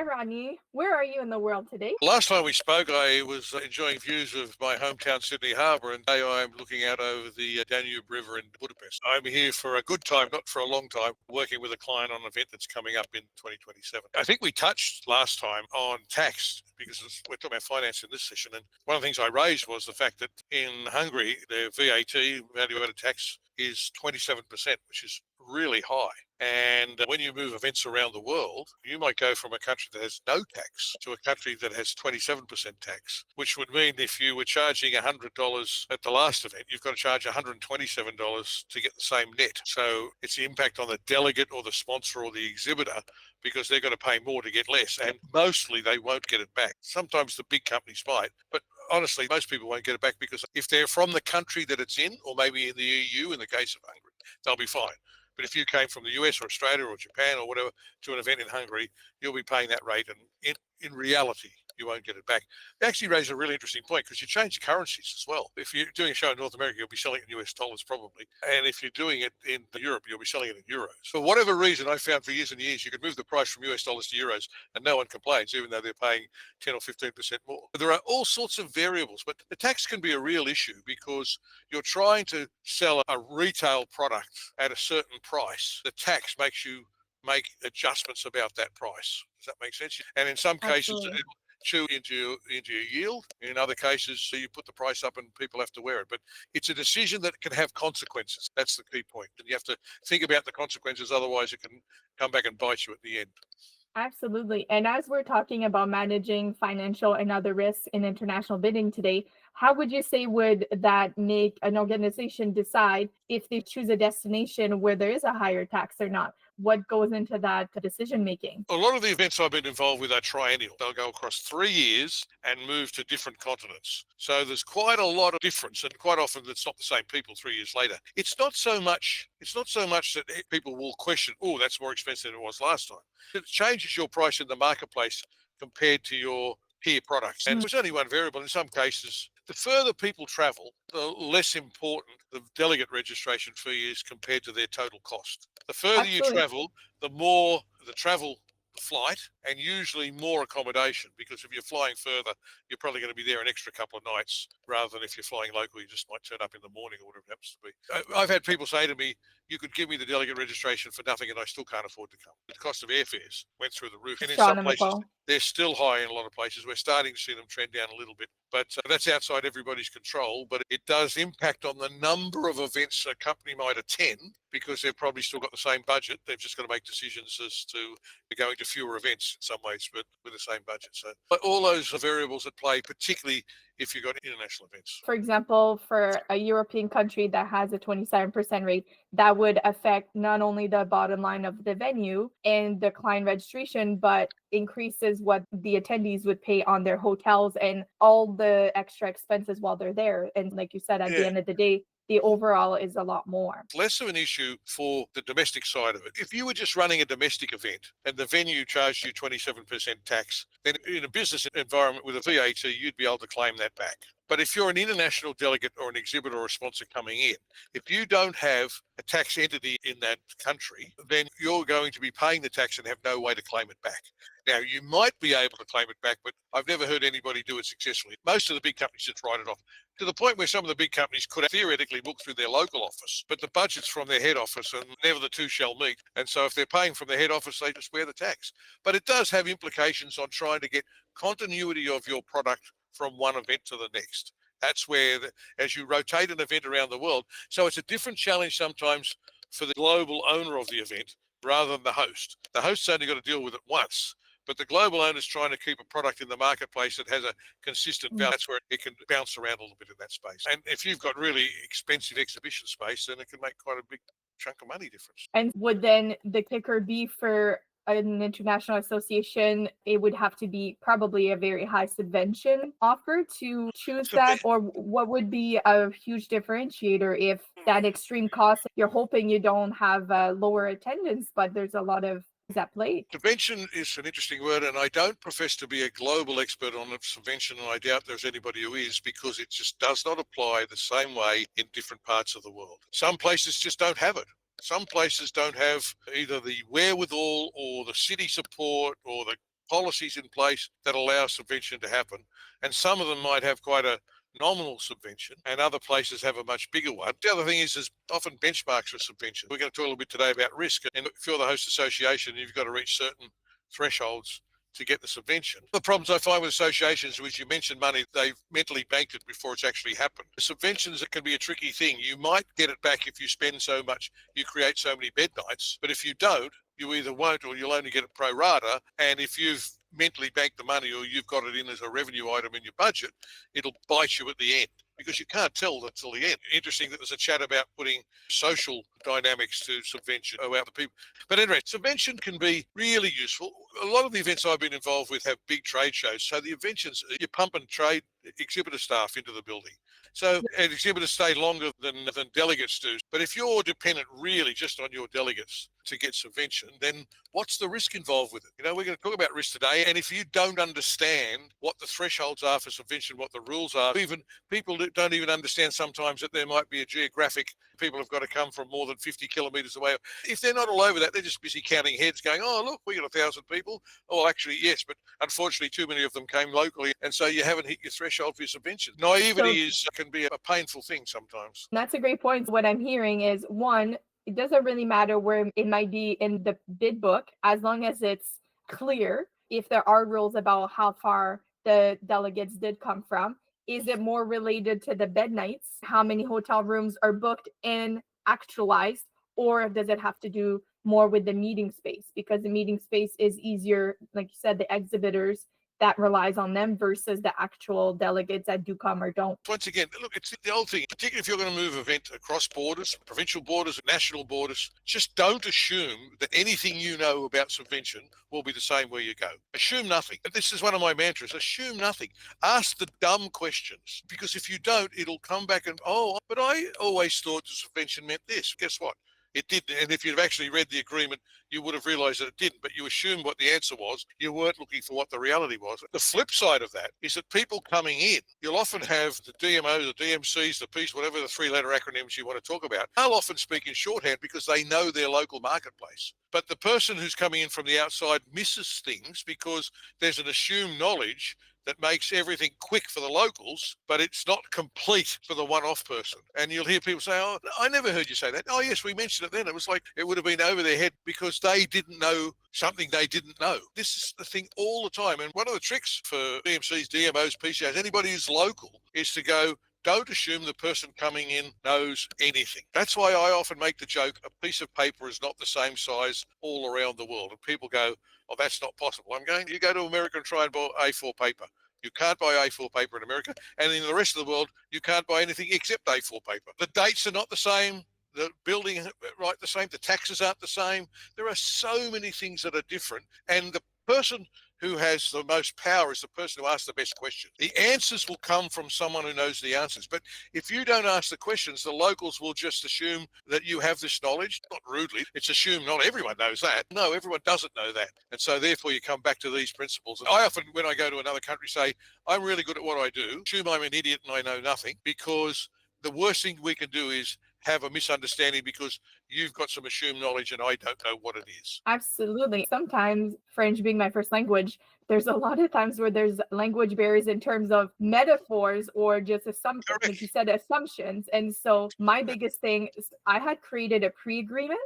Rodney. Where are you in the world today? Last time we spoke, I was enjoying views of my hometown, Sydney Harbour, and today I'm looking out over the Danube River in Budapest. I'm here for a good time, not for a long time, working with a client on an event that's coming up in 2027. I think we touched last time on tax because we're talking about finance in this session. And one of the things I raised was the fact that in Hungary, their VAT, value-added tax, is 27%, which is really high. And when you move events around the world, you might go from a country that has no tax to a country that has 27% tax, which would mean if you were charging $100 at the last event, you've got to charge $127 to get the same net. So it's the impact on the delegate or the sponsor or the exhibitor because they're going to pay more to get less. And mostly they won't get it back. Sometimes the big companies might, but honestly, most people won't get it back because if they're from the country that it's in, or maybe in the EU, in the case of Hungary, they'll be fine. But if you came from the US or Australia or Japan or whatever to an event in Hungary, you'll be paying that rate. And in reality, you won't get it back. They actually raise a really interesting point because you change currencies as well. If you're doing a show in North America, you'll be selling it in US dollars probably. And if you're doing it in Europe, you'll be selling it in euros. For whatever reason, I found for years and years, you could move the price from US dollars to euros and no one complains, even though they're paying 10 or 15% more. But there are all sorts of variables, but the tax can be a real issue because you're trying to sell a retail product at a certain price. The tax makes you make adjustments about that price. Does that make sense? And in some cases, Absolutely. it'll chew into your yield. In other cases, so you put the price up and people have to wear it. But it's a decision that can have consequences. That's the key point. And you have to think about the consequences. Otherwise, it can come back and bite you at the end. Absolutely. And as we're talking about managing financial and other risks in international bidding today, how would you say would that make an organization decide if they choose a destination where there is a higher tax or not? What goes into that decision making? A lot of the events I've been involved with are triennial. They'll go across 3 years and move to different continents. So there's quite a lot of difference, and quite often it's not the same people 3 years later. It's not so much that people will question, oh, that's more expensive than it was last time. It changes your price in the marketplace compared to your peer products. And it's only one variable. In some cases, the further people travel, the less important the delegate registration fee is compared to their total cost. The further you Absolutely. travel, the more the travel flight and usually more accommodation, because if you're flying further, you're probably going to be there an extra couple of nights rather than if you're flying local, you just might turn up in the morning or whatever it happens to be. I've had people say to me, you could give me the delegate registration for nothing and I still can't afford to come. The cost of airfares went through the roof. And in some places, Astronomical. they're still high in a lot of places. We're starting to see them trend down a little bit, but that's outside everybody's control. But it does impact on the number of events a company might attend because they've probably still got the same budget. They've just got to make decisions as to going to fewer events in some ways, but with the same budget. So but all those are variables at play, particularly if you've got international events. For example, for a European country that has a 27% rate, that would affect not only the bottom line of the venue and the client registration, but increases what the attendees would pay on their hotels and all the extra expenses while they're there. And like you said, at the Yeah. end of the day, the overall is a lot more. Less of an issue for the domestic side of it. If you were just running a domestic event and the venue charged you 27% tax, then in a business environment with a VAT, you'd be able to claim that back. But if you're an international delegate or an exhibitor or a sponsor coming in, if you don't have a tax entity in that country, then you're going to be paying the tax and have no way to claim it back. Now, you might be able to claim it back, but I've never heard anybody do it successfully. Most of the big companies just write it off, to the point where some of the big companies could theoretically book through their local office, but the budget's from their head office and never the two shall meet. And so if they're paying from their head office, they just bear the tax. But it does have implications on trying to get continuity of your product from one event to the next. That's where, as you rotate an event around the world, so it's a different challenge sometimes for the global owner of the event rather than the host. The host's only got to deal with it once, but the global owner's trying to keep a product in the marketplace that has a consistent value. That's where it can bounce around a little bit in that space. And if you've got really expensive exhibition space, then it can make quite a big chunk of money difference. And would then the kicker be for an international association, it would have to be probably a very high subvention offer to choose that? Or what would be a huge differentiator if that extreme cost, you're hoping you don't have lower attendance, but there's a lot of at play? Subvention is an interesting word, and I don't profess to be a global expert on subvention, and I doubt there's anybody who is, because it just does not apply the same way in different parts of the world. Some places just don't have it. Some places don't have either the wherewithal or the city support or the policies in place that allow subvention to happen. And some of them might have quite a nominal subvention, and other places have a much bigger one. The other thing is there's often benchmarks for subvention. We're going to talk a little bit today about risk. And if you're the host association, you've got to reach certain thresholds to get the subvention. The problems I find with associations, which you mentioned money, they've mentally banked it before it's actually happened. The subventions, it can be a tricky thing. You might get it back if you spend so much, you create so many bed nights, but if you don't, you either won't or you'll only get it pro rata. And if you've mentally banked the money or you've got it in as a revenue item in your budget, it'll bite you at the end because you can't tell until the end. Interesting that there's a chat about putting social dynamics to subvention about the people. But anyway, subvention can be really useful. A lot of the events I've been involved with have big trade shows. So the inventions, you pump and trade exhibitor staff into the building. So and exhibitors stay longer than delegates do. But if you're dependent really just on your delegates to get subvention, then what's the risk involved with it? You know, we're going to talk about risk today. And if you don't understand what the thresholds are for subvention, what the rules are, even people that don't even understand sometimes that there might be a geographic, people have got to come from more than 50 kilometres away. If they're not all over that, they're just busy counting heads going, oh, look, we got 1,000 people. Oh, actually, yes, but unfortunately, too many of them came locally. And so you haven't hit your threshold for your subvention. Naivety can be a painful thing sometimes. That's a great point. What I'm hearing is, one, it doesn't really matter where it might be in the bid book, as long as it's clear if there are rules about how far the delegates did come from. Is it more related to the bed nights, how many hotel rooms are booked and actualized, or does it have to do more with the meeting space? Because the meeting space is easier, like you said, the exhibitors, that relies on them versus the actual delegates that do come or don't. Once again, look, it's the old thing, particularly if you're going to move an event across borders, provincial borders, national borders, just don't assume that anything you know about subvention will be the same where you go. Assume nothing. And this is one of my mantras, assume nothing. Ask the dumb questions, because if you don't, it'll come back and, oh, but I always thought the subvention meant this. Guess what? It didn't. And if you'd actually read the agreement, you would have realized that it didn't, but you assumed what the answer was. You weren't looking for what the reality was. The flip side of that is that people coming in, you'll often have the DMOs, the DMCs, the Ps, whatever the 3-letter acronyms you want to talk about. They'll often speak in shorthand because they know their local marketplace. But the person who's coming in from the outside misses things because there's an assumed knowledge that makes everything quick for the locals, but it's not complete for the one-off person. And you'll hear people say, oh, I never heard you say that. Oh, yes, we mentioned it then. It was like it would have been over their head because they didn't know something they didn't know. This is the thing all the time. And one of the tricks for DMCs, DMOs, PCOs, anybody who's local is to go, don't assume the person coming in knows anything. That's why I often make the joke, a piece of paper is not the same size all around the world. And people go, oh, that's not possible. I'm going, you go to America and try and buy A4 paper. You can't buy A4 paper in America. And in the rest of the world, you can't buy anything except A4 paper. The dates are not the same. The building, right, the same. The taxes aren't the same. There are so many things that are different. And the person who has the most power is the person who asks the best questions. The answers will come from someone who knows the answers. But if you don't ask the questions, the locals will just assume that you have this knowledge. Not rudely, it's assumed not everyone knows that. No, everyone doesn't know that. And so therefore you come back to these principles. I often, when I go to another country, say, I'm really good at what I do. Assume I'm an idiot and I know nothing, because the worst thing we can do is have a misunderstanding because you've got some assumed knowledge and I don't know what it is. Absolutely. Sometimes, French being my first language, there's a lot of times where there's language barriers in terms of metaphors or just assumptions, like you said, assumptions. And so my biggest thing is I had created a pre-agreement.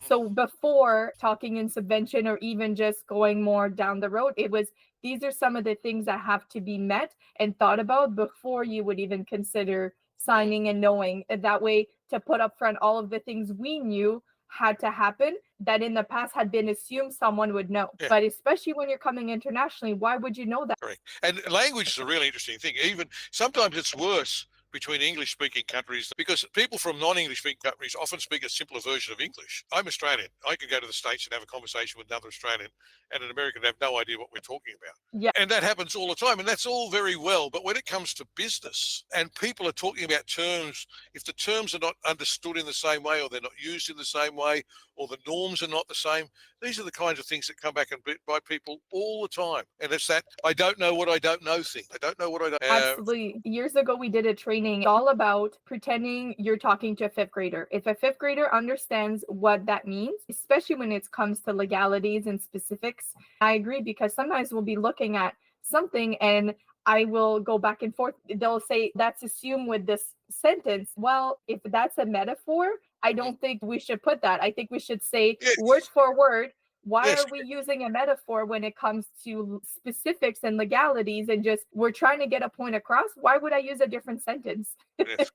So before talking in subvention or even just going more down the road, it was, these are some of the things that have to be met and thought about before you would even consider signing and knowing. That way, to put up front all of the things we knew had to happen that in the past had been assumed someone would know. Yeah. But especially when you're coming internationally, why would you know that? Correct. And language is a really interesting thing. Even sometimes it's worse between English-speaking countries because people from non-English speaking countries often speak a simpler version of English. I'm Australian. I could go to the States and have a conversation with another Australian and an American have no idea what we're talking about. Yeah. And that happens all the time. And that's all very well. But when it comes to business and people are talking about terms, if the terms are not understood in the same way or they're not used in the same way or the norms are not the same, these are the kinds of things that come back and bite people all the time. And it's that I don't know what I don't know thing. I don't know what I don't know. Absolutely. Years ago, we did a training training all about pretending you're talking to a fifth grader. If a fifth grader understands what that means, especially when it comes to legalities and specifics, I agree, because sometimes we'll be looking at something and I will go back and forth. They'll say that's assumed with this sentence. Well, if that's a metaphor, I don't think we should put that. I think we should say word Yes, for word, why yes, are we using a metaphor when it comes to specifics and legalities and just we're trying to get a point across? Why would I use a different sentence yes.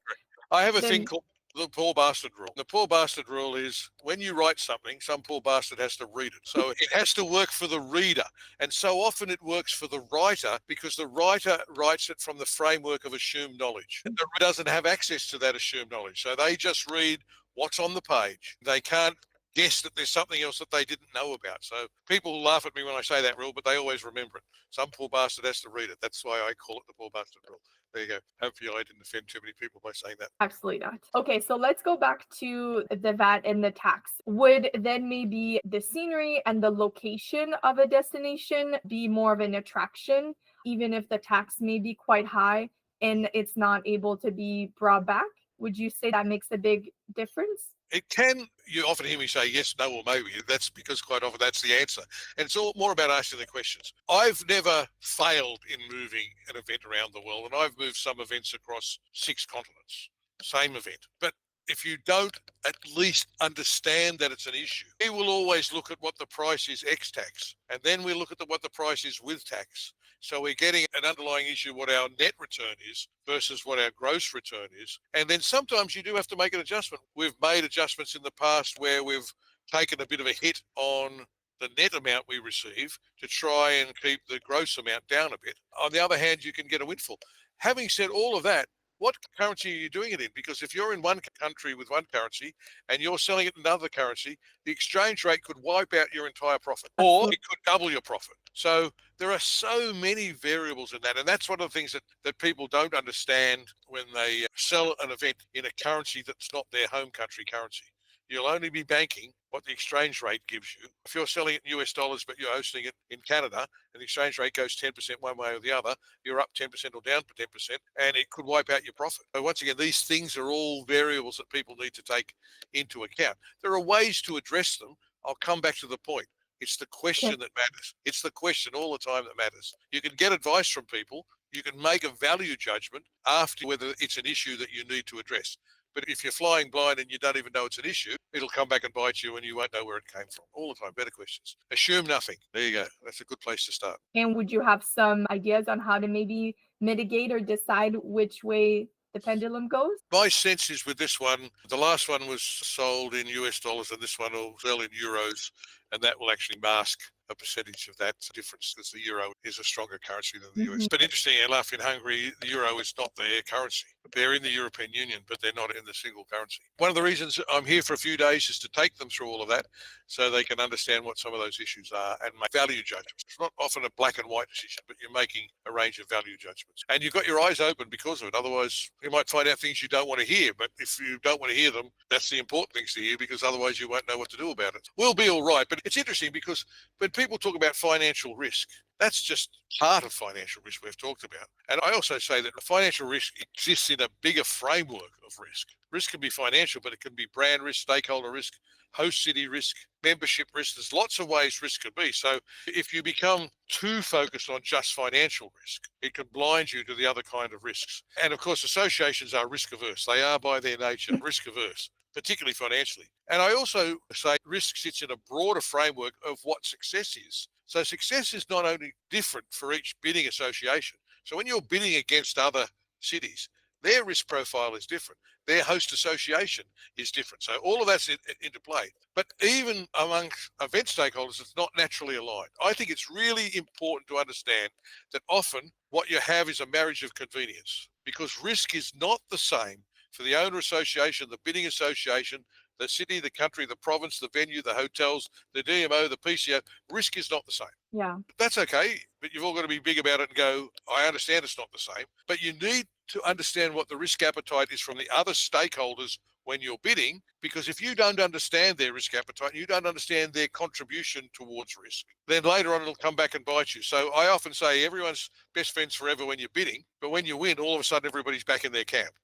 I have a thing than called the poor bastard rule. The poor bastard rule is when you write something, some poor bastard has to read it. So it has to work for the reader. And so often it works for the writer because the writer writes it from the framework of assumed knowledge. And the reader doesn't have access to that assumed knowledge. So they just read what's on the page. They can't guess that there's something else that they didn't know about. So people laugh at me when I say that rule, but they always remember it. Some poor bastard has to read it. That's why I call it the poor bastard rule. There you go. Hopefully I didn't offend too many people by saying that. Absolutely not. Okay, so let's go back to the VAT and the tax. Would then maybe the scenery and the location of a destination be more of an attraction, even if the tax may be quite high and it's not able to be brought back? Would you say that makes a big difference? It can, you often hear me say yes, no, or maybe. That's because quite often that's the answer. And it's all more about asking the questions. I've never failed in moving an event around the world, and I've moved some events across 6 continents, same event. But if you don't at least understand that it's an issue, we will always look at what the price is ex tax, and then we look at what the price is with tax. So we're getting an underlying issue, what our net return is versus what our gross return is. And then sometimes you do have to make an adjustment. We've made adjustments in the past where we've taken a bit of a hit on the net amount we receive to try and keep the gross amount down a bit. On the other hand, you can get a windfall. Having said all of that, what currency are you doing it in? Because if you're in one country with one currency and you're selling it in another currency, the exchange rate could wipe out your entire profit, or Absolutely. it could double your profit. So there are so many variables in that. And that's one of the things that people don't understand when they sell an event in a currency that's not their home country currency. You'll only be banking what the exchange rate gives you. If you're selling it in US dollars, but you're hosting it in Canada, and the exchange rate goes 10% one way or the other, you're up 10% or down 10%, and it could wipe out your profit. So once again, these things are all variables that people need to take into account. There are ways to address them. I'll come back to the point. It's the question that matters. It's the question all the time that matters. You can get advice from people. You can make a value judgment after whether it's an issue that you need to address. But if you're flying blind and you don't even know it's an issue, it'll come back and bite you and you won't know where it came from. All the time, better questions. Assume nothing. There you go. That's a good place to start. And would you have some ideas on how to maybe mitigate or decide which way the pendulum goes? My sense is with this one, the last one was sold in US dollars and this one will sell in euros, and that will actually mask a percentage of that difference because the euro is a stronger currency than the US. But interestingly enough, in Hungary, the euro is not their currency. They're in the European Union, but they're not in the single currency. One of the reasons I'm here for a few days is to take them through all of that so they can understand what some of those issues are and make value judgments. It's not often a black and white decision, but you're making a range of value judgments. And you've got your eyes open because of it. Otherwise, you might find out things you don't want to hear. But if you don't want to hear them, that's the important things to hear because otherwise you won't know what to do about it. We'll be all right. But it's interesting because when people talk about financial risk, that's just part of financial risk we've talked about. And I also say that the financial risk exists in a bigger framework of risk. Risk can be financial, but it can be brand risk, stakeholder risk, host city risk, membership risk. There's lots of ways risk can be. So if you become too focused on just financial risk, it can blind you to the other kind of risks. And of course, associations are risk averse. They are by their nature risk averse, particularly financially. And I also say risk sits in a broader framework of what success is. So success is not only different for each bidding association. So when you're bidding against other cities, their risk profile is different. Their host association is different. So all of that's into play. But even among event stakeholders, it's not naturally aligned. I think it's really important to understand that often what you have is a marriage of convenience because risk is not the same for the owner association, the bidding association, the city, the country, the province, the venue, the hotels, the DMO, the PCO. Risk is not the same. Yeah. That's okay, but you've all got to be big about it and go, I understand it's not the same, but you need to understand what the risk appetite is from the other stakeholders when you're bidding, because if you don't understand their risk appetite, you don't understand their contribution towards risk, then later on it'll come back and bite you. So I often say everyone's best friends forever when you're bidding, but when you win, all of a sudden everybody's back in their camp.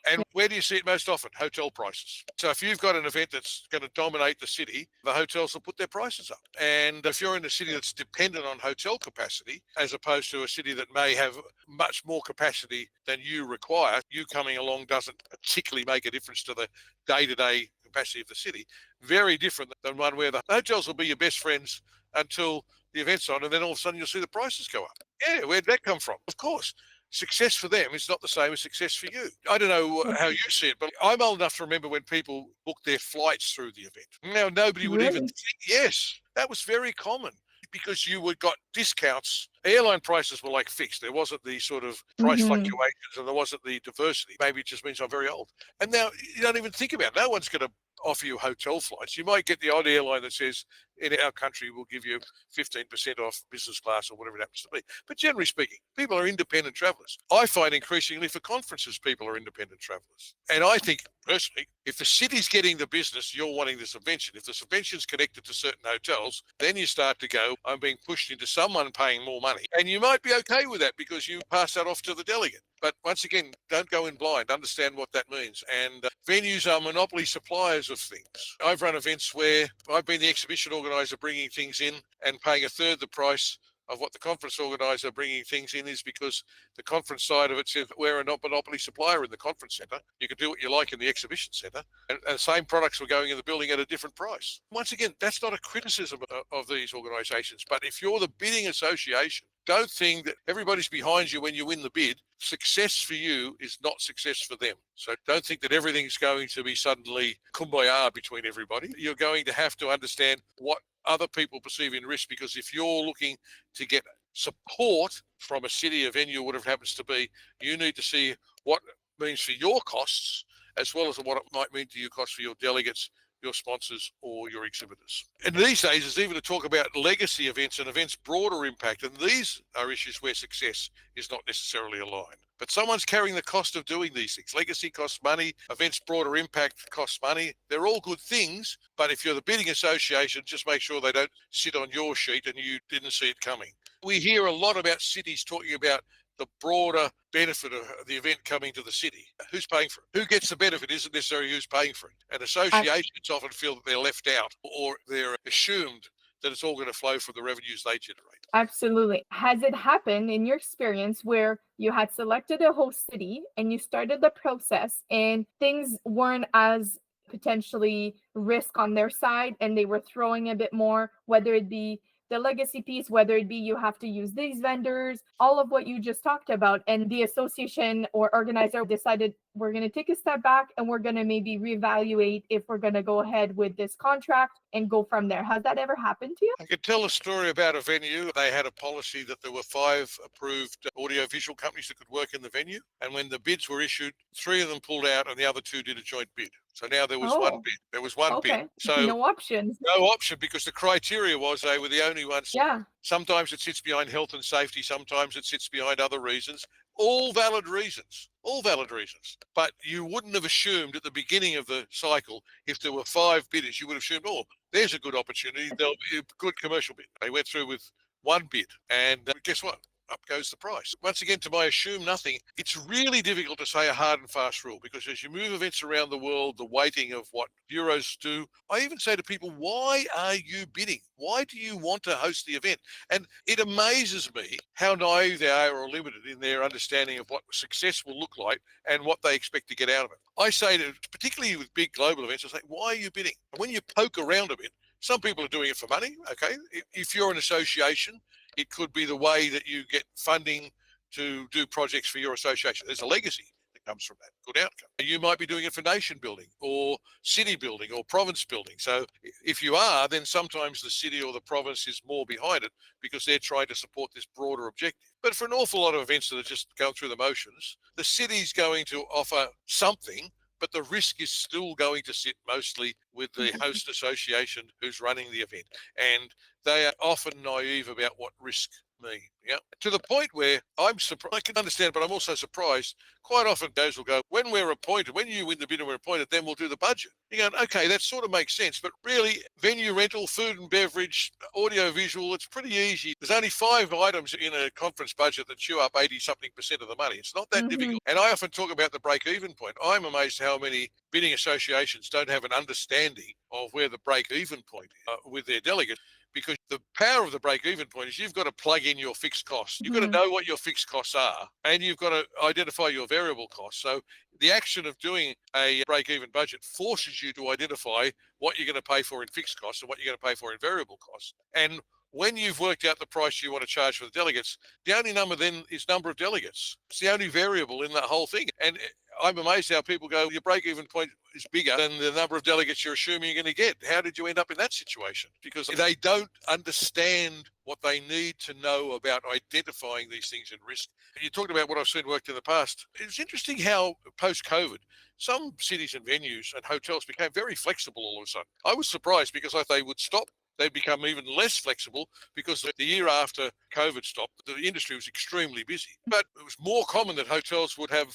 And where do you see it most often? Hotel prices. So if you've got an event that's going to dominate the city, the hotels will put their prices up. And if you're in a city that's dependent on hotel capacity, as opposed to a city that may have much more capacity than you require, you coming along doesn't particularly make a difference to the day-to-day capacity of the city. Very different than one where the hotels will be your best friends until the event's on, and then all of a sudden you'll see the prices go up. Yeah, where'd that come from? Of course. Success for them is not the same as success for you. I don't know how you see it, but I'm old enough to remember when people booked their flights through the event. Now, nobody would even Really? think, yes, that was very common because you would got discounts. Airline prices were like fixed. There wasn't the sort of price Mhm. fluctuations and there wasn't the diversity. Maybe it just means I'm very old. And now you don't even think about it. No one's going to offer you hotel flights. You might get the odd airline that says, in our country, we'll give you 15% off business class or whatever it happens to be. But generally speaking, people are independent travelers. I find increasingly for conferences, people are independent travelers. And I think, personally, if the city's getting the business, you're wanting the subvention. If the subvention's connected to certain hotels, then you start to go, I'm being pushed into someone paying more money. And you might be okay with that because you pass that off to the delegate. But once again, don't go in blind. Understand what that means. And venues are monopoly suppliers of things. I've run events where I've been the exhibition organizer bringing things in and paying a third the price of what the conference organizer bringing things in is because the conference side of it says we're a monopoly supplier in the conference centre. You can do what you like in the exhibition centre, and the same products were going in the building at a different price. Once again, that's not a criticism of these organisations, but if you're the bidding association, don't think that everybody's behind you when you win the bid. Success for you is not success for them. So don't think that everything's going to be suddenly kumbaya between everybody. You're going to have to understand what other people perceive in risk, because if you're looking to get support from a city, a venue, whatever it happens to be, you need to see what it means for your costs as well as what it might mean to your costs for your delegates, your sponsors, or your exhibitors. And these days, there's even a talk about legacy events and events broader impact. And these are issues where success is not necessarily aligned. But someone's carrying the cost of doing these things. Legacy costs money, events broader impact costs money. They're all good things. But if you're the bidding association, just make sure they don't sit on your sheet and you didn't see it coming. We hear a lot about cities talking about the broader benefit of the event coming to the city. Who's paying for it? Who gets the benefit isn't necessarily who's paying for it. And associations often feel that they're left out, or they're assumed that it's all going to flow from the revenues they generate. Absolutely. Has it happened in your experience where you had selected a host city and you started the process and things weren't as potentially risk on their side and they were throwing a bit more, whether it be the legacy piece, whether it be you have to use these vendors, all of what you just talked about, and the association or organizer decided we're going to take a step back and we're going to maybe reevaluate if we're going to go ahead with this contract and go from there. Has that ever happened to you? I could tell a story about a venue. They had a policy that there were 5 approved audiovisual companies that could work in the venue. And when the bids were issued, 3 of them pulled out and the other 2 did a joint bid. So now there was one Oh, bid. There was one bid. okay. So No options. no option, because the criteria was they were the only ones. Yeah. Sometimes it sits behind health and safety. Sometimes it sits behind other reasons. All valid reasons. All valid reasons. But you wouldn't have assumed at the beginning of the cycle, if there were 5 bidders, you would have assumed, oh, there's a good opportunity. There'll be a good commercial bid. They went through with one bid. And guess what? Up goes the price. Once again, to my assume nothing, it's really difficult to say a hard and fast rule, because as you move events around the world, the weighting of what bureaus do, I even say to people, why are you bidding? Why do you want to host the event? And it amazes me how naive they are or limited in their understanding of what success will look like and what they expect to get out of it. I say to, particularly with big global events, I say, why are you bidding? And when you poke around a bit, some people are doing it for money, okay? If you're an association, it could be the way that you get funding to do projects for your association. There's a legacy that comes from that, good outcome. You might be doing it for nation building or city building or province building. So if you are, then sometimes the city or the province is more behind it because they're trying to support this broader objective. But for an awful lot of events that are just going through the motions, the city's going to offer something, but the risk is still going to sit mostly with the host association who's running the event. And they are often naive about what risk Me, yeah. To the point where I'm surprised. I can understand, but I'm also surprised. Quite often, those will go, when we're appointed, when you win the bid and we're appointed, then we'll do the budget. You're going, okay, that sort of makes sense. But really, venue rental, food and beverage, audio visual, it's pretty easy. There's only 5 items in a conference budget that chew up 80-something% of the money. It's not that Mm-hmm. difficult. And I often talk about the break-even point. I'm amazed how many bidding associations don't have an understanding of where the break-even point is with their delegates. Because the power of the break-even point is you've got to plug in your fixed costs. You've got to Mm-hmm. know what your fixed costs are, and you've got to identify your variable costs. So the action of doing a break-even budget forces you to identify what you're going to pay for in fixed costs and what you're going to pay for in variable costs. And when you've worked out the price you want to charge for the delegates, the only number then is number of delegates. It's the only variable in that whole thing. And I'm amazed how people go, your break-even point is bigger than the number of delegates you're assuming you're going to get. How did you end up in that situation? Because they don't understand what they need to know about identifying these things in risk. And you talked about what I've seen worked in the past. It's interesting how post-COVID, some cities and venues and hotels became very flexible all of a sudden. I was surprised because I thought they would stop. They'd become even less flexible because the year after COVID stopped, the industry was extremely busy. But it was more common that hotels would have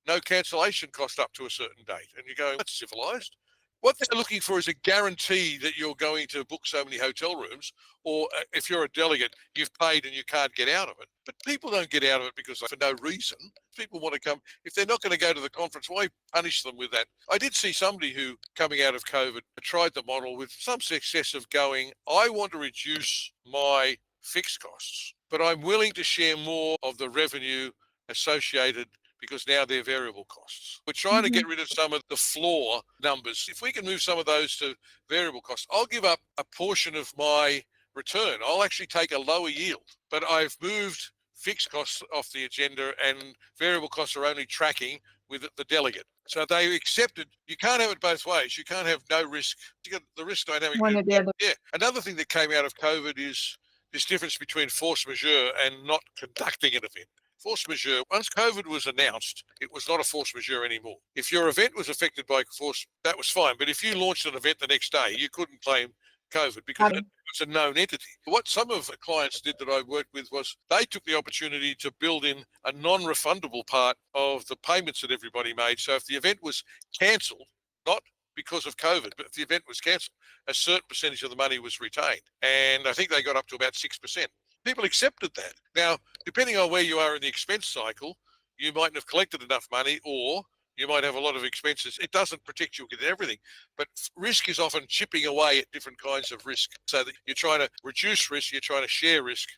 no cancellation cost up to a certain date. And you go, that's civilized. What they're looking for is a guarantee that you're going to book so many hotel rooms, or if you're a delegate, you've paid and you can't get out of it. But people don't get out of it because for no reason. People want to come. If they're not going to go to the conference, why punish them with that? I did see somebody who, coming out of COVID, tried the model with some success of going, I want to reduce my fixed costs, but I'm willing to share more of the revenue associated because now they're variable costs. We're trying to Mm-hmm. get rid of some of the floor numbers. If we can move some of those to variable costs, I'll give up a portion of my return. I'll actually take a lower yield, but I've moved fixed costs off the agenda and variable costs are only tracking with the delegate. So they accepted, you can't have it both ways. You can't have no risk. You got the risk dynamic. One or the other. Yeah. Another thing that came out of COVID is this difference between force majeure and not conducting an event. Force majeure, once COVID was announced, it was not a force majeure anymore. If your event was affected by force, that was fine. But if you launched an event the next day, you couldn't claim COVID because it was a known entity. What some of the clients did that I worked with was they took the opportunity to build in a non-refundable part of the payments that everybody made. So if the event was cancelled, not because of COVID, but if the event was cancelled, a certain percentage of the money was retained. And I think they got up to about 6%. People accepted that. Now, depending on where you are in the expense cycle, you mightn't have collected enough money or you might have a lot of expenses. It doesn't protect you against everything, but risk is often chipping away at different kinds of risk. So that you're trying to reduce risk, you're trying to share risk,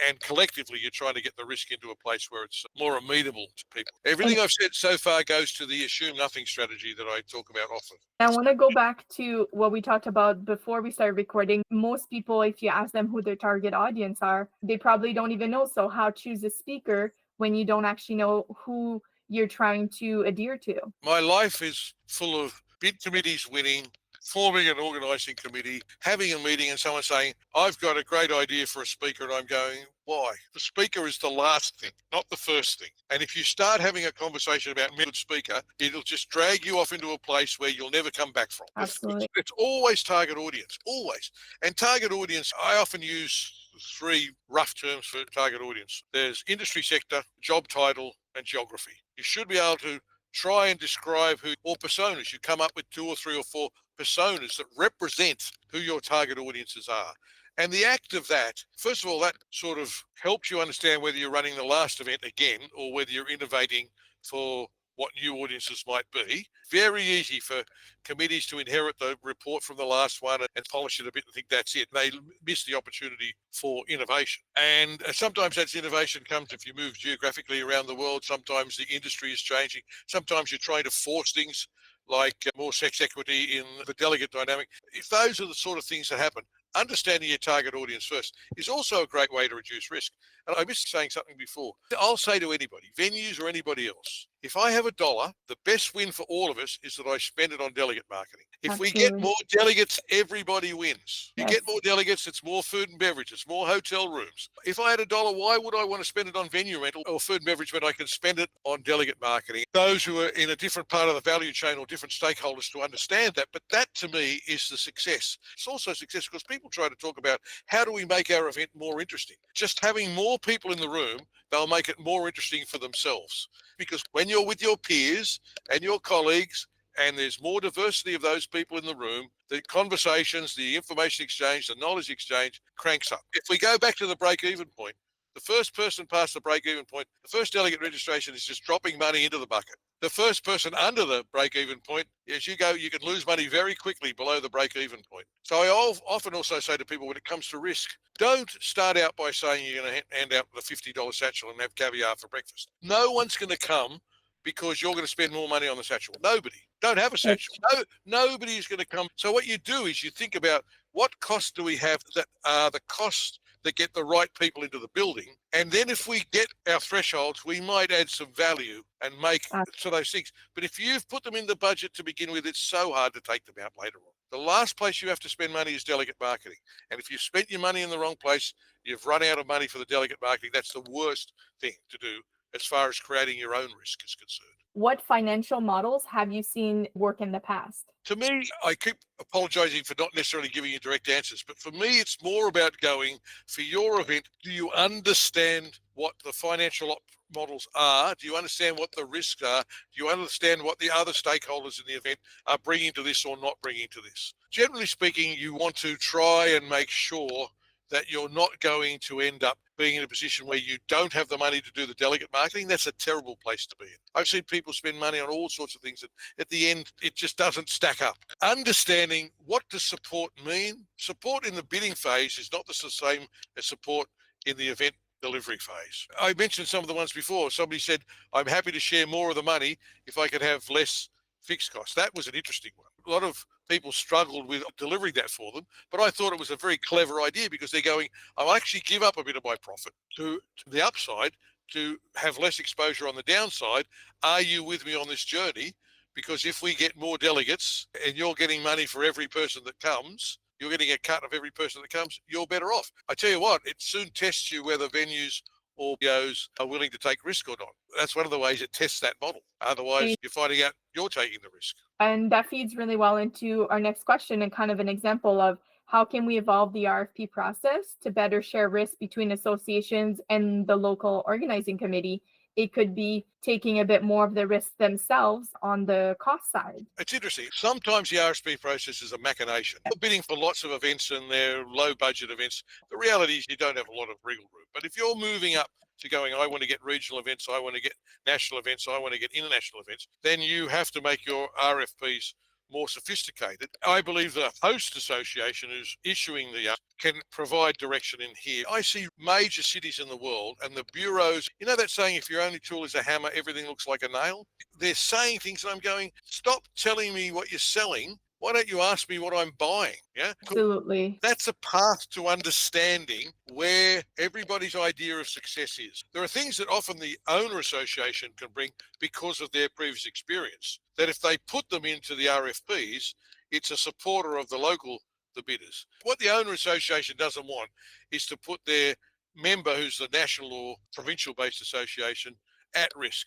and collectively you're trying to get the risk into a place where it's more amenable to people. Everything I've said so far goes to the assume nothing strategy that I talk about often. I want to go back to what we talked about before we started recording. Most people, if you ask them who their target audience are, they probably don't even know. So how choose a speaker when you don't actually know who you're trying to adhere to? My life is full of bid committees winning, forming an organising committee, having a meeting and someone saying, I've got a great idea for a speaker, and I'm going, why? The speaker is the last thing, not the first thing. And if you start having a conversation about a good speaker, it'll just drag you off into a place where you'll never come back from. Absolutely. It's always target audience, always. And target audience, I often use 3 rough terms for target audience. There's industry sector, job title, and geography. You should be able to try and describe who, or personas. You come up with 2 or 3 or 4 personas that represent who your target audiences are. And the act of that, first of all, that sort of helps you understand whether you're running the last event again or whether you're innovating for what new audiences might be. Very easy for committees to inherit the report from the last one and polish it a bit and think that's it. They miss the opportunity for innovation. And sometimes that innovation comes if you move geographically around the world. Sometimes the industry is changing. Sometimes you're trying to force things like more sex equity in the delegate dynamic. If those are the sort of things that happen, understanding your target audience first is also a great way to reduce risk. And I missed saying something before. I'll say to anybody, venues or anybody else, If I have $1, the best win for all of us is that I spend it on delegate marketing. If we get Absolutely. more delegates, everybody wins. You Yes. get more delegates, it's more food and beverage, it's more hotel rooms. If I had $1, why would I want to spend it on venue rental or food and beverage when I can spend it on delegate marketing? Those who are in a different part of the value chain or different stakeholders to understand that, but that to me is the success. It's also success because people try to talk about how do we make our event more interesting? Just having more people in the room, they'll make it more interesting for themselves. Because when you're with your peers and your colleagues, and there's more diversity of those people in the room, the conversations, the information exchange, the knowledge exchange cranks up. If we go back to the break-even point, the first person past the break-even point, the first delegate registration is just dropping money into the bucket. The first person under the break-even point, as you go, you can lose money very quickly below the break-even point. So I often also say to people when it comes to risk, don't start out by saying you're going to hand out the $50 satchel and have caviar for breakfast. No one's going to come because you're going to spend more money on the satchel. Nobody. Don't have a satchel. No, nobody is going to come. So what you do is you think about what costs do we have that are the costs that get the right people into the building. And then if we get our thresholds, we might add some value and make so those things. But if you've put them in the budget to begin with, it's so hard to take them out later on. The last place you have to spend money is delegate marketing. And if you've spent your money in the wrong place, you've run out of money for the delegate marketing. That's the worst thing to do as far as creating your own risk is concerned. What financial models have you seen work in the past? To me, I keep apologizing for not necessarily giving you direct answers, but for me, it's more about going for your event. Do you understand what the financial models are? Do you understand what the risks are? Do you understand what the other stakeholders in the event are bringing to this or not bringing to this? Generally speaking, you want to try and make sure that you're not going to end up being in a position where you don't have the money to do the delegate marketing. That's a terrible place to be in. I've seen people spend money on all sorts of things that at the end, it just doesn't stack up. Understanding what does support mean? Support in the bidding phase is not the same as support in the event delivery phase. I mentioned some of the ones before. Somebody said, I'm happy to share more of the money if I could have less fixed costs. That was an interesting one. A lot of people struggled with delivering that for them, but I thought it was a very clever idea because they're going, I'll actually give up a bit of my profit to the upside to have less exposure on the downside. Are you with me on this journey? Because if we get more delegates and you're getting money for every person that comes, you're getting a cut of every person that comes, you're better off. I tell you what, it soon tests you whether venues or POs are willing to take risk or not. That's one of the ways it tests that model. Otherwise, you're finding out you're taking the risk. And that feeds really well into our next question and kind of an example of how can we evolve the RFP process to better share risk between associations and the local organizing committee. It could be taking a bit more of the risk themselves on the cost side. It's interesting. Sometimes the RFP process is a machination. You're bidding for lots of events and they're low budget events. The reality is you don't have a lot of wriggle room. But if you're moving up to going, I want to get regional events, I want to get national events, I want to get international events, then you have to make your RFPs more sophisticated. I believe the host association who's issuing the can provide direction in here. I see major cities in the world and the bureaus, you know that saying, if your only tool is a hammer, everything looks like a nail? They're saying things and I'm going, stop telling me what you're selling. Why don't you ask me what I'm buying? Yeah, Absolutely. that's a path to understanding where everybody's idea of success is. There are things that often the owner association can bring because of their previous experience, that if they put them into the RFPs, it's a supporter of the bidders. What the owner association doesn't want is to put their member, who's the national or provincial based association, at risk.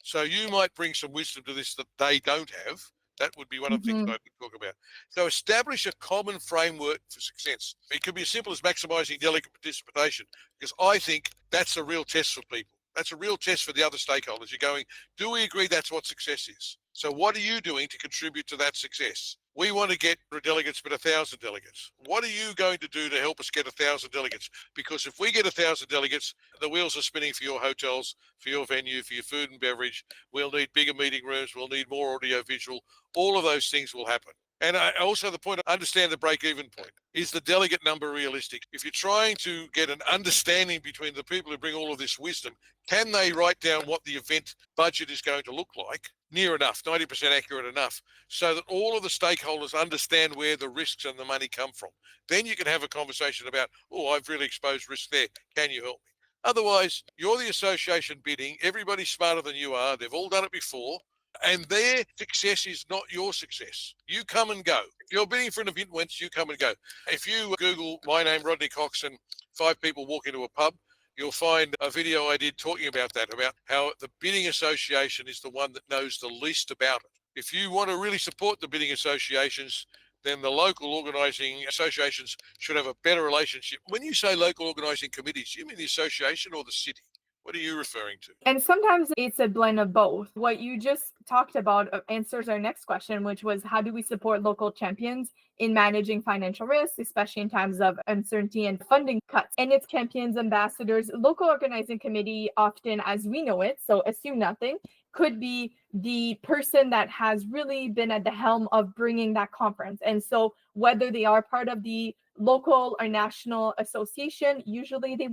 So you might bring some wisdom to this that they don't have. That would be one of the things I would talk about. So establish a common framework for success. It could be as simple as maximizing delegate participation, because I think that's a real test for people. That's a real test for the other stakeholders. You're going, do we agree that's what success is? So what are you doing to contribute to that success? We want to get delegates, but 1,000 delegates. What are you going to do to help us get 1,000 delegates? Because if we get 1,000 delegates, the wheels are spinning for your hotels, for your venue, for your food and beverage. We'll need bigger meeting rooms. We'll need more audio visual. All of those things will happen. And also the point, understand the break-even point. Is the delegate number realistic? If you're trying to get an understanding between the people who bring all of this wisdom, can they write down what the event budget is going to look like? Near enough, 90% accurate enough, so that all of the stakeholders understand where the risks and the money come from. Then you can have a conversation about, oh, I've really exposed risk there. Can you help me? Otherwise, you're the association bidding. Everybody's smarter than you are. They've all done it before. And their success is not your success. You come and go. If you're bidding for an event once, you come and go. If you Google my name, Rodney Cox, and 5 people walk into a pub, you'll find a video I did talking about that, about how the bidding association is the one that knows the least about it. If you want to really support the bidding associations, then the local organising associations should have a better relationship. When you say local organising committees, you mean the association or the city? What are you referring to? And sometimes it's a blend of both. What you just talked about answers our next question, which was how do we support local champions in managing financial risks, especially in times of uncertainty and funding cuts? And it's champions, ambassadors, local organizing committee, often as we know it, so assume nothing, could be the person that has really been at the helm of bringing that conference. And so whether they are part of the local or national association, usually they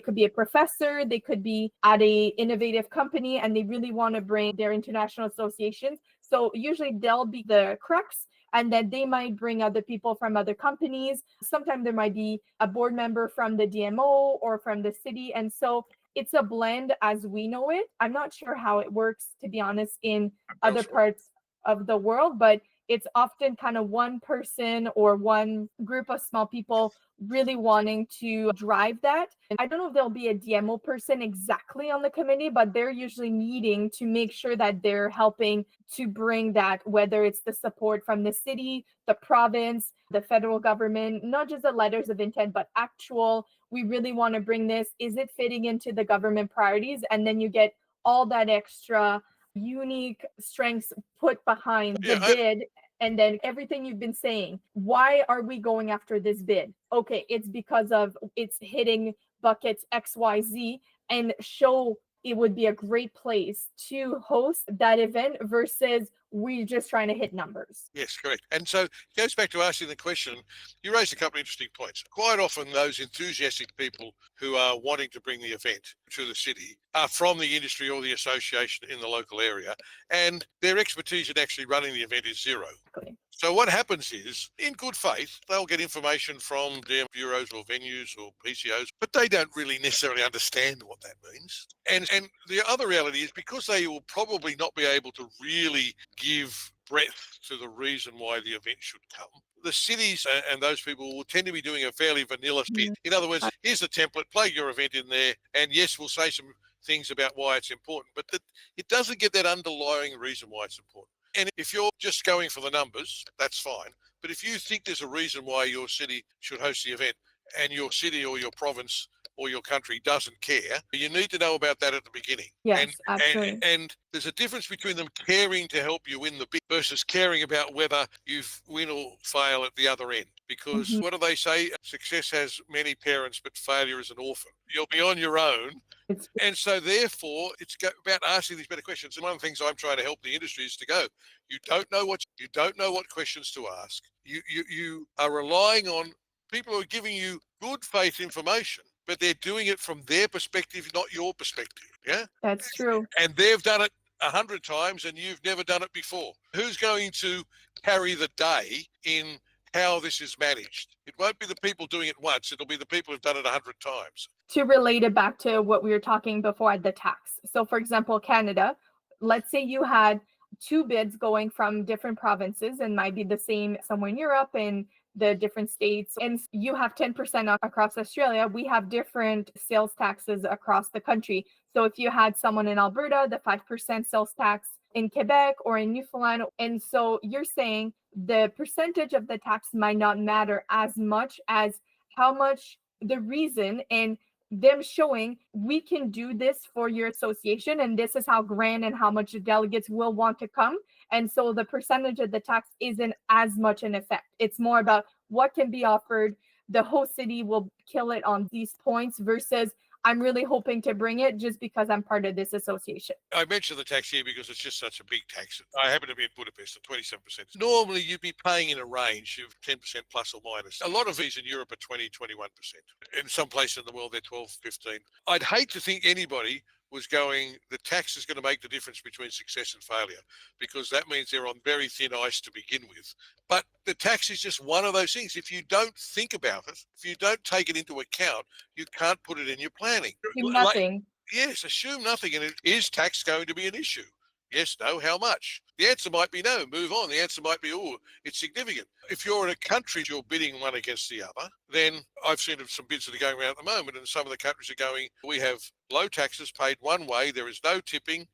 could be a professor, they could be at a innovative company, and they really want to bring their international associations. So usually they'll be the crux, and then they might bring other people from other companies. Sometimes there might be a board member from the DMO or from the city. And so it's a blend as we know it. I'm not sure how it works, to be honest, in other parts of the world, but it's often kind of one person or one group of small people really wanting to drive that. And I don't know if there'll be a DMO person exactly on the committee, but they're usually needing to make sure that they're helping to bring that, whether it's the support from the city, the province, the federal government, not just the letters of intent, but actual, we really want to bring this. Is it fitting into the government priorities? And then you get all that extra unique strengths put behind the bid. And then everything you've been saying, why are we going after this bid? Okay, it's because of it's hitting buckets XYZ, and show it would be a great place to host that event versus we're just trying to hit numbers. Yes, correct. And so it goes back to asking the question, you raised a couple of interesting points. Quite often those enthusiastic people who are wanting to bring the event to the city are from the industry or the association in the local area, and their expertise in actually running the event is zero. Okay. So what happens is, in good faith, they'll get information from their bureaus or venues or PCOs, but they don't really necessarily understand what that means. And the other reality is, because they will probably not be able to really give breadth to the reason why the event should come, the cities and those people will tend to be doing a fairly vanilla bit. In other words, here's the template, play your event in there, and yes, we'll say some things about why it's important, but it doesn't get that underlying reason why it's important. And if you're just going for the numbers, that's fine. But if you think there's a reason why your city should host the event and your city or your province or your country doesn't care, you need to know about that at the beginning. Yes, absolutely. And there's a difference between them caring to help you win the bid versus caring about whether you win or fail at the other end. Because what do they say? Success has many parents, but failure is an orphan. You'll be on your own. And so therefore, it's about asking these better questions. And one of the things I'm trying to help the industry is to go, you don't know what questions to ask. You are relying on people who are giving you good faith information, but they're doing it from their perspective, not your perspective. Yeah, that's true. And they've done it 100 times and you've never done it before. Who's going to carry the day in how this is managed? It won't be the people doing it once. It'll be the people who've done it 100 times. To relate it back to what we were talking before, the tax. So for example, Canada, let's say you had 2 bids going from different provinces, and might be the same somewhere in Europe and the different states, and you have 10% across Australia. We have different sales taxes across the country. So if you had someone in Alberta, the 5% sales tax, in Quebec or in Newfoundland. And so you're saying the percentage of the tax might not matter as much as how much the reason, and them showing we can do this for your association, and this is how grand and how much the delegates will want to come. And so the percentage of the tax isn't as much an effect. It's more about what can be offered. The host city will kill it on these points versus I'm really hoping to bring it just because I'm part of this association. I mentioned the tax here because it's just such a big tax. I happen to be in Budapest at 27%. Normally, you'd be paying in a range of 10% plus or minus. A lot of these in Europe are 20, 21%. In some places in the world, they're 12, 15. I'd hate to think anybody was going, the tax is going to make the difference between success and failure, because that means they're on very thin ice to begin with. But the tax is just one of those things. If you don't think about it, if you don't take it into account, you can't put it in your planning. Do nothing. Yes, assume nothing. And is tax going to be an issue? Yes, no, how much? The answer might be no, move on. The answer might be, oh, it's significant. If you're in a country, you're bidding one against the other, then I've seen some bids that are going around at the moment, and some of the countries are going, we have low taxes paid one way, there is no tipping,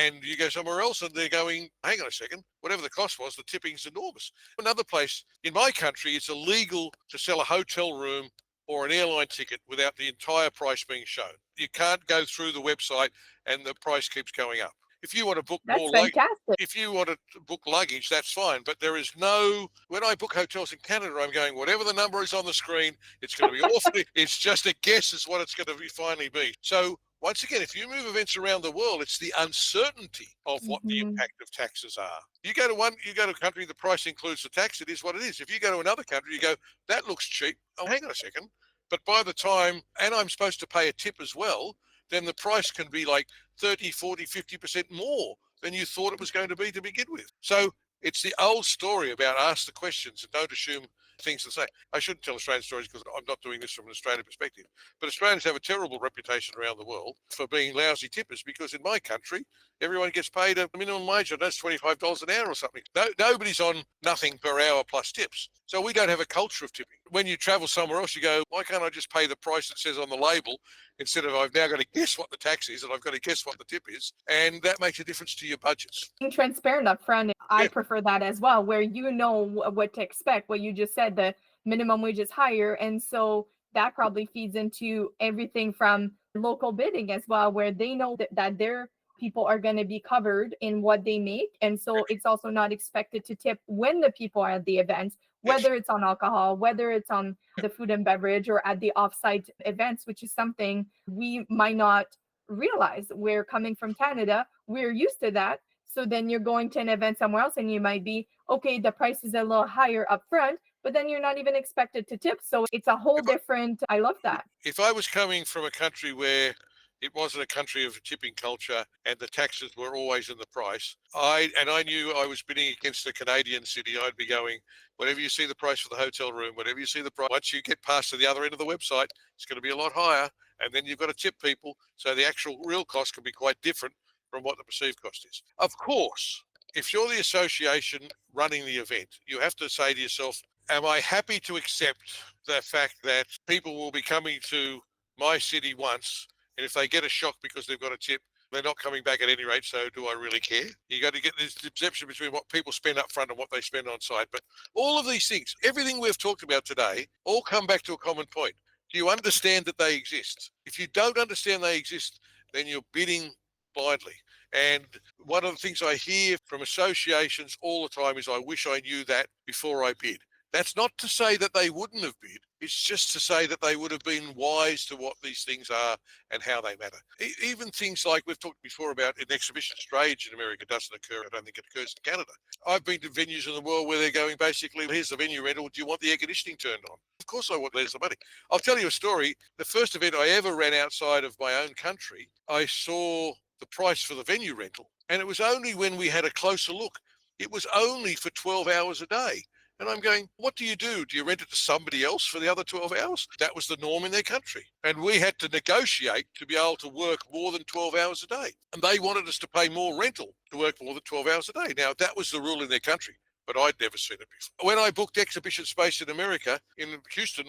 and you go somewhere else and they're going, hang on a second, whatever the cost was, the tipping's enormous. Another place, in my country, it's illegal to sell a hotel room or an airline ticket without the entire price being shown. You can't go through the website and the price keeps going up. If you want to book That's fantastic. if you want to book luggage, that's fine. But there is no, when I book hotels in Canada, I'm going, whatever the number is on the screen, it's going to be awfully, it's just a guess as what it's going to finally be. So once again, if you move events around the world, it's the uncertainty of what the impact of taxes are. You go to a country, the price includes the tax, it is what it is. If you go to another country, you go, that looks cheap. Oh, hang on a second. But by the time, and I'm supposed to pay a tip as well, then the price can be like 30, 40, 50% more than you thought it was going to be to begin with. So it's the old story about ask the questions and don't assume things to say. I shouldn't tell Australian stories because I'm not doing this from an Australian perspective. But Australians have a terrible reputation around the world for being lousy tippers, because in my country, everyone gets paid a minimum wage, and that's $25 an hour or something. Nobody's on nothing per hour plus tips. So we don't have a culture of tipping. When you travel somewhere else, you go, why can't I just pay the price that says on the label, instead of I've now got to guess what the tax is and I've got to guess what the tip is? And that makes a difference to your budgets. Being transparent up front, I prefer that as well, where you know what to expect. What you just said, the minimum wage is higher. And so that probably feeds into everything from local bidding as well, where they know that their people are going to be covered in what they make. And so it's also not expected to tip when the people are at the event, whether it's on alcohol, whether it's on the food and beverage, or at the offsite events, which is something we might not realize. We're coming from Canada, we're used to that. So then you're going to an event somewhere else and you might be, okay, the price is a little higher up front, but then you're not even expected to tip. So it's a whole different, I love that. If I was coming from a country where it wasn't a country of tipping culture and the taxes were always in the price, I knew I was bidding against a Canadian city, I'd be going, whatever you see the price for the hotel room, whatever you see the price, once you get past to the other end of the website, it's going to be a lot higher. And then you've got to tip people. So the actual real cost can be quite different from what the perceived cost is. Of course, if you're the association running the event, you have to say to yourself, am I happy to accept the fact that people will be coming to my city once, and if they get a shock because they've got a tip, they're not coming back at any rate, so do I really care? You got to get this deception between what people spend up front and what they spend on site. But all of these things, everything we've talked about today, all come back to a common point. Do you understand that they exist? If you don't understand they exist, then you're bidding blindly. And one of the things I hear from associations all the time is, I wish I knew that before I bid. That's not to say that they wouldn't have bid. It's just to say that they would have been wise to what these things are and how they matter. Even things like we've talked before about an exhibition stage in America doesn't occur. I don't think it occurs in Canada. I've been to venues in the world where they're going, basically, here's the venue rental. Do you want the air conditioning turned on? Of course I want. There's the money. I'll tell you a story. The first event I ever ran outside of my own country, I saw the price for the venue rental. And it was only when we had a closer look, it was only for 12 hours a day. And I'm going, what do? Do you rent it to somebody else for the other 12 hours? That was the norm in their country. And we had to negotiate to be able to work more than 12 hours a day. And they wanted us to pay more rental to work more than 12 hours a day. Now, that was the rule in their country, but I'd never seen it before. When I booked exhibition space in America, in Houston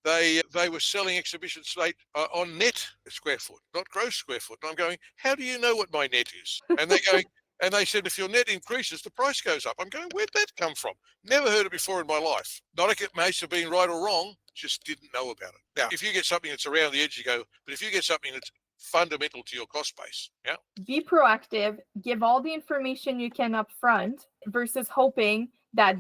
they were selling exhibition space on net square foot, not gross square foot. And I'm going, how do you know what my net is? And they're going, and they said, if your net increases, the price goes up. I'm going, where'd that come from? Never heard it before in my life. Not like it may have been right or wrong, just didn't know about it. Now, if you get something that's around the edge, you go, but if you get something that's fundamental to your cost base, yeah. Be proactive, give all the information you can up front versus hoping that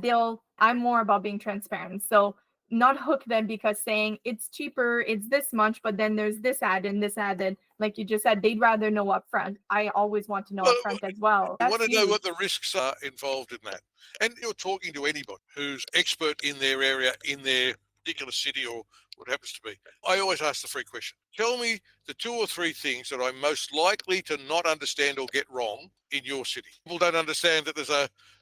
I'm more about being transparent. So not hook them because saying it's cheaper, it's this much, but then there's this added, like you just said, they'd rather know up front. I always want to know up front as well. You want to know what the risks are involved in that. And you're talking to anybody who's expert in their area, in their particular city or what happens to be. I always ask the free question. Tell me the 2 or 3 things that I'm most likely to not understand or get wrong in your city. People don't understand that there's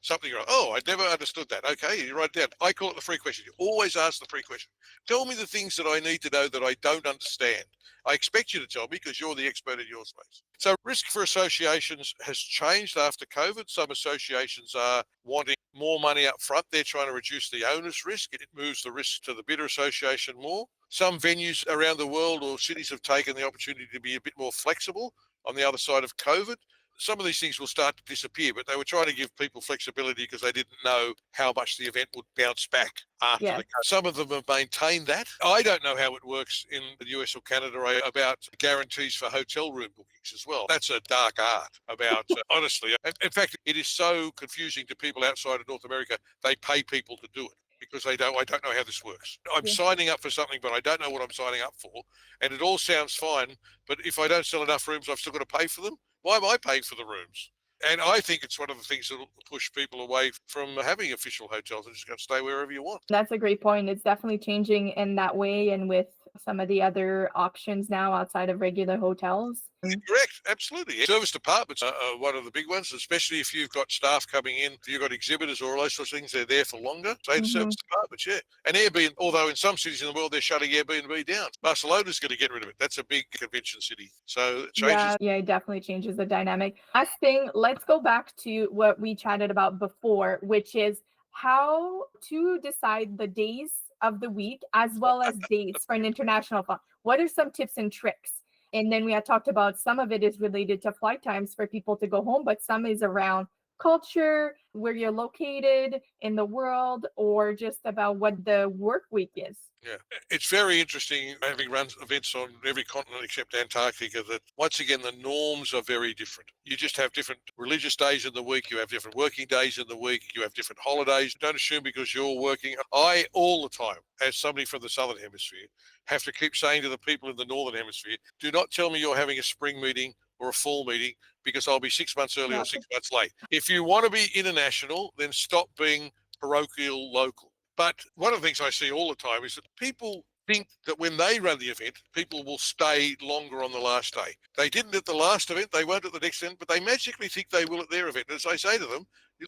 something wrong. Oh, I never understood that. Okay, you write it down. I call it the free question. You always ask the free question. Tell me the things that I need to know that I don't understand. I expect you to tell me because you're the expert in your space. So risk for associations has changed after COVID. Some associations are wanting more money up front. They're trying to reduce the owner's risk. It moves the risk to the bidder association more. Some venues around the world or cities have taken the opportunity to be a bit more flexible on the other side of COVID. Some of these things will start to disappear, but they were trying to give people flexibility because they didn't know how much the event would bounce back after the. Some of them have maintained that. I don't know how it works in the US or Canada about guarantees for hotel room bookings as well. That's a dark art about, honestly. In fact, it is so confusing to people outside of North America. They pay people to do it because I don't know how this works. I'm signing up for something, but I don't know what I'm signing up for. And it all sounds fine, but if I don't sell enough rooms, I've still got to pay for them. Why am I paying for the rooms? And I think it's one of the things that will push people away from having official hotels and just going to stay wherever you want. That's a great point. It's definitely changing in that way, and with some of the other options now outside of regular hotels. Correct, absolutely. Service departments are one of the big ones, especially if you've got staff coming in, if you've got exhibitors or all those sorts of things, they're there for longer. So it's service departments, yeah. And Airbnb, although in some cities in the world they're shutting Airbnb down. Barcelona's going to get rid of it. That's a big convention city. So it changes. Yeah, it definitely changes the dynamic. Last thing, let's go back to what we chatted about before, which is how to decide the days of the week as well as dates for an international flight. What are some tips and tricks? And then we had talked about some of it is related to flight times for people to go home, but some is around culture, where you're located in the world, or just about what the work week is. Yeah, it's very interesting having run events on every continent except Antarctica that once again the norms are very different. You just have different religious days in the week, you have different working days in the week, you have different holidays. Don't assume because you're working. I, all the time, as somebody from the Southern Hemisphere, have to keep saying to the people in the Northern Hemisphere, do not tell me you're having a spring meeting or a fall meeting because I'll be 6 months early or 6 months late. If you want to be international, then stop being parochial local. But one of the things I see all the time is that people think that when they run the event, people will stay longer on the last day. They didn't at the last event, they won't at the next event, but they magically think they will at their event. And as I say to them,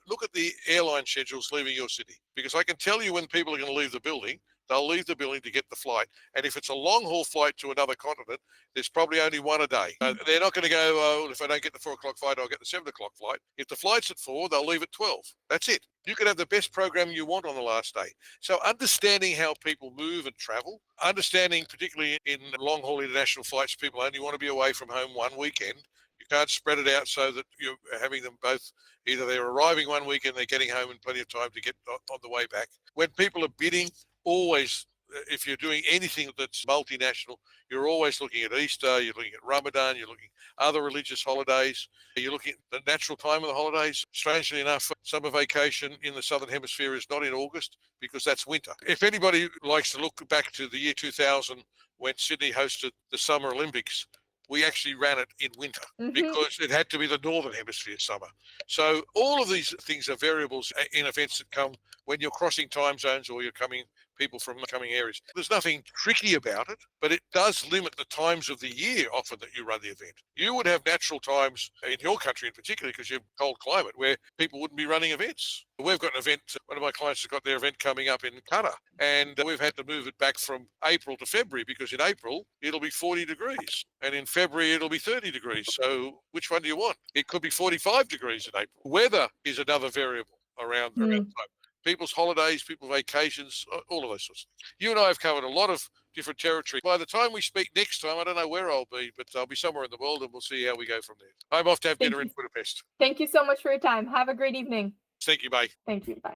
look at the airline schedules leaving your city, because I can tell you when people are going to leave the building. They'll leave the building to get the flight. And if it's a long haul flight to another continent, there's probably only one a day. They're not going to go, oh, if I don't get the 4 o'clock flight, I'll get the 7 o'clock flight. If the flight's at 4, they'll leave at 12. That's it. You can have the best program you want on the last day. So understanding how people move and travel, understanding particularly in long haul international flights, people only want to be away from home one weekend. You can't spread it out so that you're having them both, either they're arriving one weekend, they're getting home in plenty of time to get on the way back. When people are bidding, always, if you're doing anything that's multinational, you're always looking at Easter, you're looking at Ramadan, you're looking at other religious holidays, you're looking at the natural time of the holidays. Strangely enough, summer vacation in the Southern Hemisphere is not in August because that's winter. If anybody likes to look back to the year 2000 when Sydney hosted the Summer Olympics, we actually ran it in winter because it had to be the Northern Hemisphere summer. So all of these things are variables in events that come when you're crossing time zones or you're coming people from coming areas. There's nothing tricky about it, but it does limit the times of the year often that you run the event. You would have natural times in your country in particular because you have cold climate where people wouldn't be running events. We've got an event, one of my clients has got their event coming up in Qatar, and we've had to move it back from April to February because in April it'll be 40 degrees and in February it'll be 30 degrees. So which one do you want? It could be 45 degrees in April. Weather is another variable around time. People's holidays, people's vacations, all of those sorts of things. You and I have covered a lot of different territory. By the time we speak next time, I don't know where I'll be, but I'll be somewhere in the world and we'll see how we go from there. I'm off to have dinner in Budapest. Thank you so much for your time. Have a great evening. Thank you, bye. Thank you. Bye.